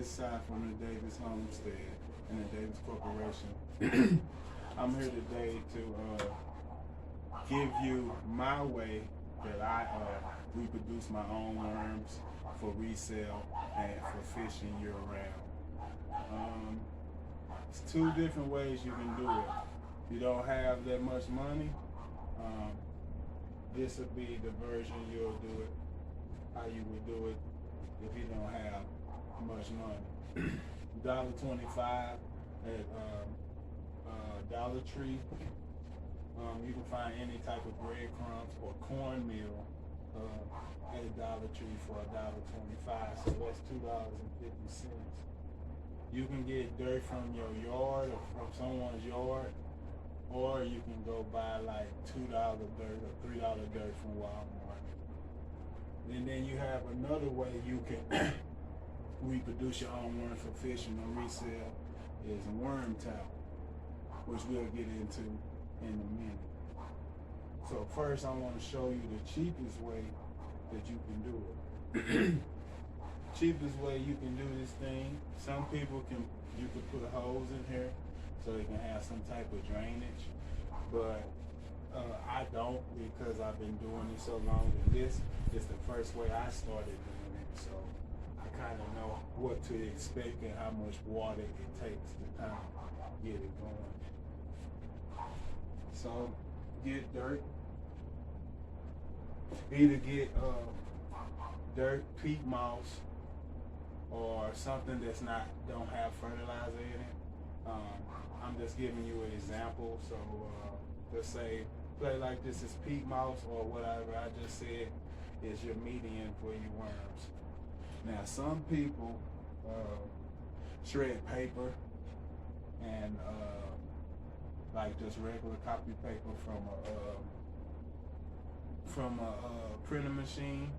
This is Sai from the Davis Homestead and the Davis Corporation. I'm here today to give you my way that I reproduce my own worms for resale and for fishing year round. It's two different ways you can do it. If you don't have that much money, this would be the version you'll do it, how you would do it if you don't have much money. $1.25 at Dollar Tree. You can find any type of breadcrumbs or cornmeal at Dollar Tree for $1.25, so that's $2.50. You can get dirt from your yard or from someone's yard, or you can go buy like $2 dirt or $3 dirt from Walmart. And then you have another way you can reproduce your own worms for fishing or resale is worm towel, which we'll get into in a minute. So first I want to show you the cheapest way that you can do it. Cheapest way you can do this thing, some people you can put holes in here so it can have some type of drainage, but I don't, because I've been doing it so long, and this is the first way I started doing it, so I kind of know what to expect and how much water it takes to kind of get it going. So get dirt, either get dirt, peat moss, or something that's don't have fertilizer in it. I'm just giving you an example. So let's say play like this is peat moss or whatever I just said is your median for your worms. Now some people shred paper and like just regular copy paper from a printer machine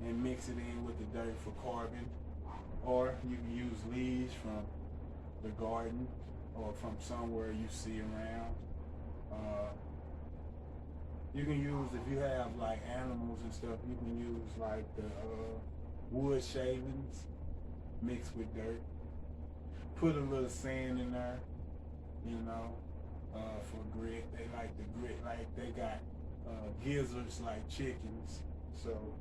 and mix it in with the dirt for carbon, or you can use leaves from the garden or from somewhere you see around. You can use, if you have like animals and stuff, you can use like the wood shavings mixed with dirt. Put a little sand in there, you know, for grit. They like the grit, like they got gizzards like chickens. So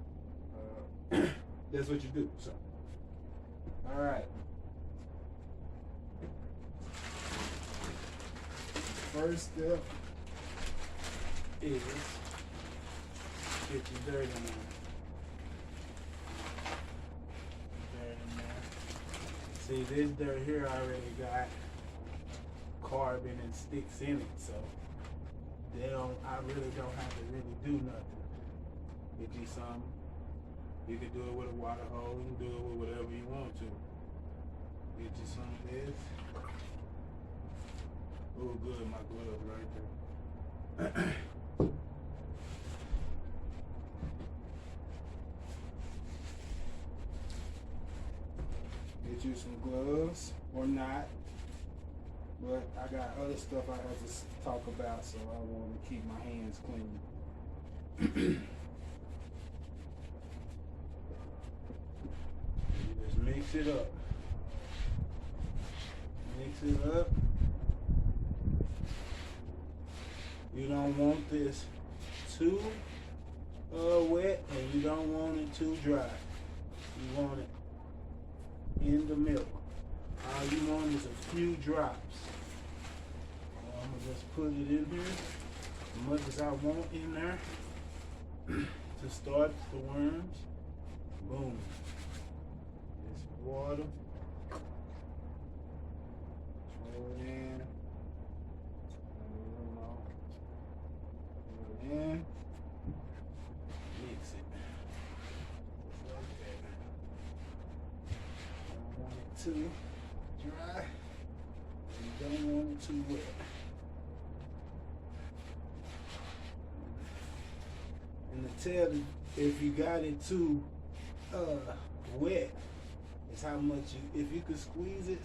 that's what you do. So, all right. First step is get your dirt in there. Dirt in there. See, this dirt here already got carbon and sticks in it, so I really don't have to really do nothing. Get you some. You can do it with a water hose, you can do it with whatever you want to. Get you some of this. Oh, good, my glove right there. Get you some gloves, or not. But I got other stuff I have to talk about, so I want to keep my hands clean. You just mix it up. Mix it up. You don't want this too wet, and you don't want it too dry. You want it in the middle. All you want is a few drops. So I'm gonna just put it in here as much as I want in there to start the worms. Boom. This water. Throw it in. And mix it. Just like that. Don't want it too dry. You don't want it too wet. And to tell if you got it too wet, is how much if you could squeeze it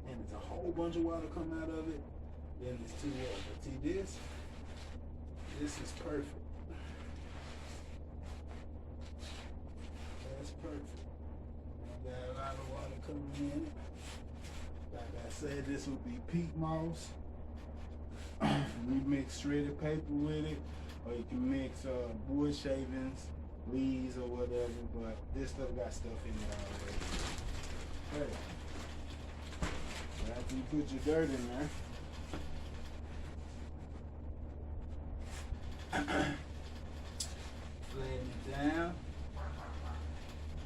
and there's a whole bunch of water come out of it, then it's too wet. But see this is perfect. That's perfect. I got a lot of water coming say this would be peat moss. You mix shredded paper with it, or you can mix wood shavings, leaves, or whatever. But this stuff got stuff in it already. Okay. So after you put your dirt in there, flatten it down.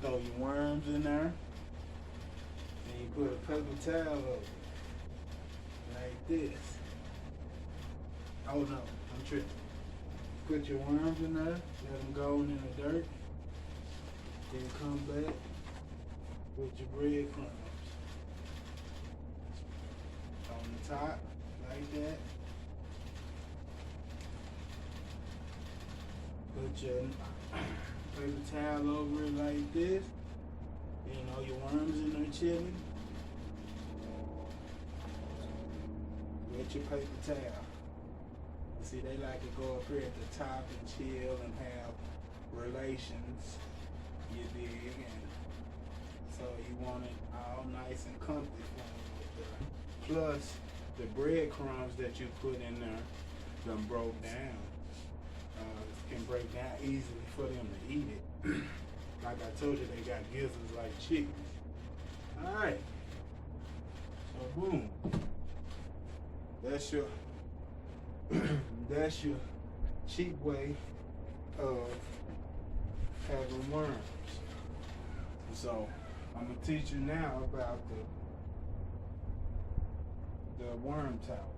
Throw your worms in there. And you put a paper towel over it. Like this. Oh no, I'm tripping. Put your worms in there, let them go in the dirt. Then come back with your breadcrumbs. On the top, like that. Put your paper towel over it like this. You know, your worms in there chilling. With your paper towel. See, they like to go up here at the top and chill and have relations, you dig, and so you want it all nice and comfy for them. Plus, the breadcrumbs that you put in there, them broke down, can break down easily for them to eat it. Like I told you, they got gizzards like chickens. All right, so boom, that's your cheap way of having worms. So I'm gonna teach you now about the worm towel.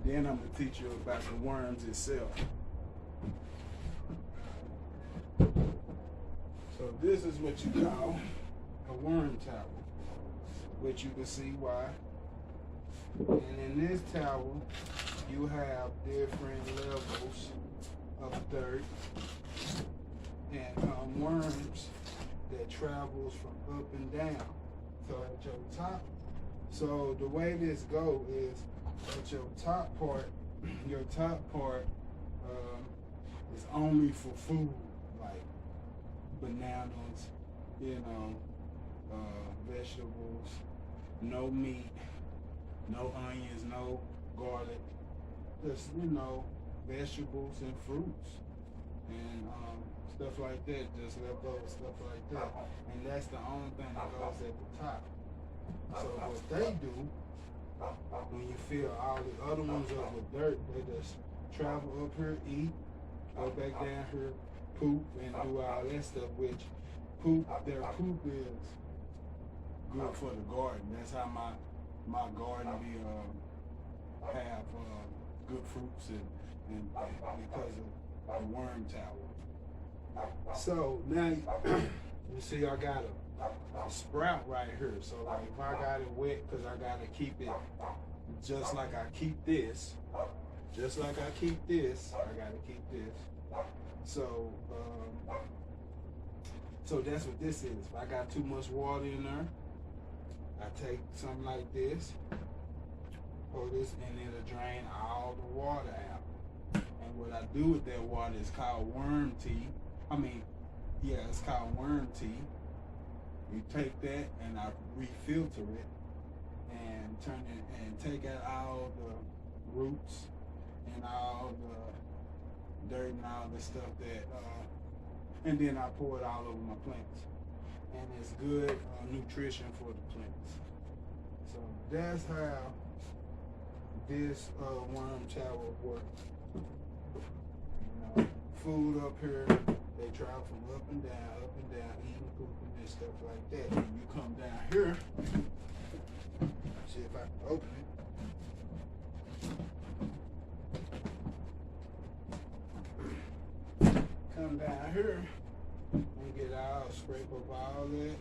Then I'm gonna teach you about the worms itself. So this is what you call a worm towel, which you can see why. And in this towel, you have different levels of dirt and worms that travels from up and down. So at your top, so the way this go is at your top part is only for food, like bananas, vegetables, no meat, no onions, no garlic, just, vegetables and fruits and stuff like that, just leftover stuff like that. And that's the only thing that goes at the top. So what they do, when you fill all the other ones up with dirt, they just travel up here, eat, go back down here, poop, and do all that stuff, which their poop is good for the garden. That's how my garden be have good fruits and because of the worm towel. So now you see I got a sprout right here. So like if I got it wet, because I gotta keep it just like I keep this. Just like I keep this, I gotta keep this. So so that's what this is. If I got too much water in there, I take something like this, pour this, and it'll drain all the water out. And what I do with that water is called worm tea. It's called worm tea. You take that and I refilter it and turn it and take out all the roots and all the dirt and all the stuff that, and then I pour it all over my plants. And it's good nutrition for the plants. So that's how this worm tower works. Food up here, they travel from up and down, eating, pooping, and stuff like that. And you come down here, see if I can open it. Come down here and get out, scrape up all that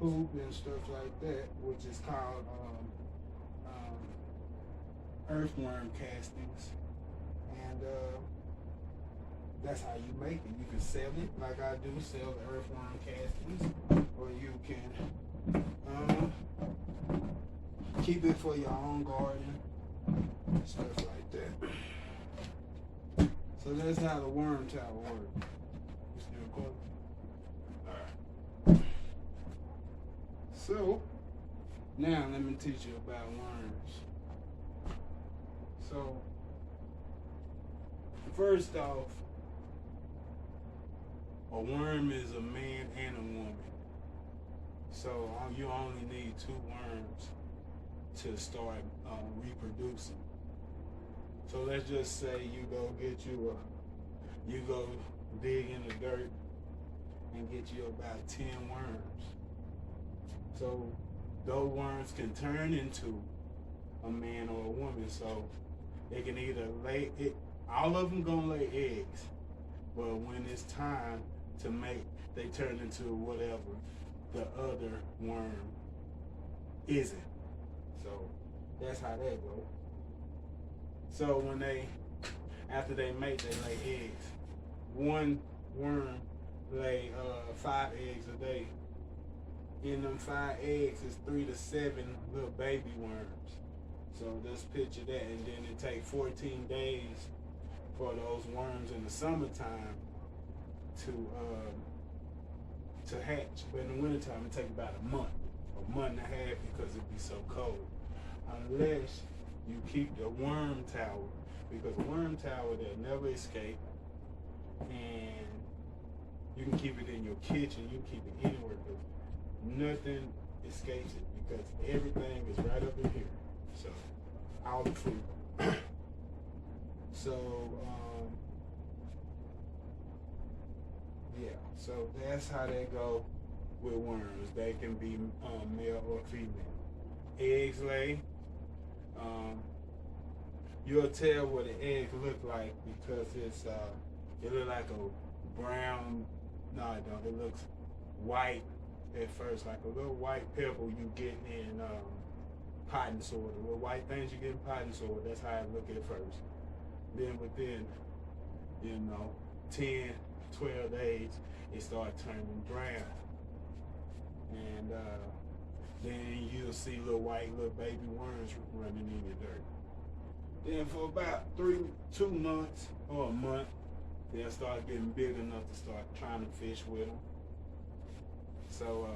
poop and stuff like that, which is called earthworm castings. And that's how you make it. You can sell it like I do, sell the earthworm castings, or you can keep it for your own garden, stuff like that. So that's how the worm tower works. You still recording? Alright. So Now let me teach you about worms. So first off, a worm is a man and a woman. So you only need 2 worms to start reproducing. So let's just say you go dig in the dirt and get you about 10 worms. So those worms can turn into a man or a woman. So they can either lay it. All of them gonna lay eggs, but when it's time to mate, they turn into whatever the other worm isn't. So that's how that goes. So after they mate, they lay eggs. One worm lay 5 eggs a day. In them 5 eggs is 3 to 7 little baby worms. So just picture that, and then it takes 14 days for those worms in the summertime to hatch. But in the wintertime, it takes about a month and a half because it be so cold. Unless you keep the worm tower, because a worm tower they'll never escape, and you can keep it in your kitchen, you can keep it anywhere, but nothing escapes it because everything is right up in here. So all the food. So yeah, so that's how they go with worms. They can be male or female. Eggs lay. You'll tell what the eggs look like because it look like a brown. No, it don't. It looks white at first, like a little white pebble you get in potting soil. The little white things you get in potting soil. That's how it look at first. Then within 10, 12 days, it start turning brown, and then you'll see little baby worms running in the dirt. Then for about 2 months or a month, they'll start getting big enough to start trying to fish with them. So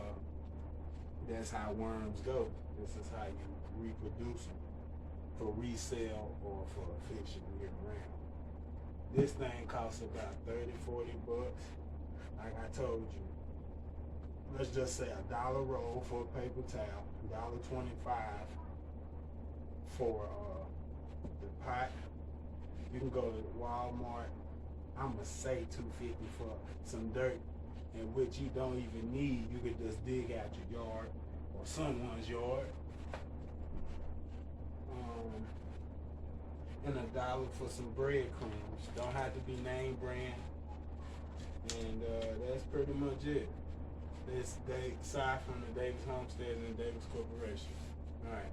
that's how worms go. This is how you reproduce them for resale or for fiction year round. This thing costs about 30, 40 bucks. Like I told you, let's just say $1 roll for a paper towel, $1.25 for the pot. You can go to Walmart. I'ma say $2.50 for some dirt, and which you don't even need. You could just dig out your yard or someone's yard. And $1 for some breadcrumbs. Don't have to be name brand. And that's pretty much it. This aside from the Davis Homestead and the Davis Corporation. All right.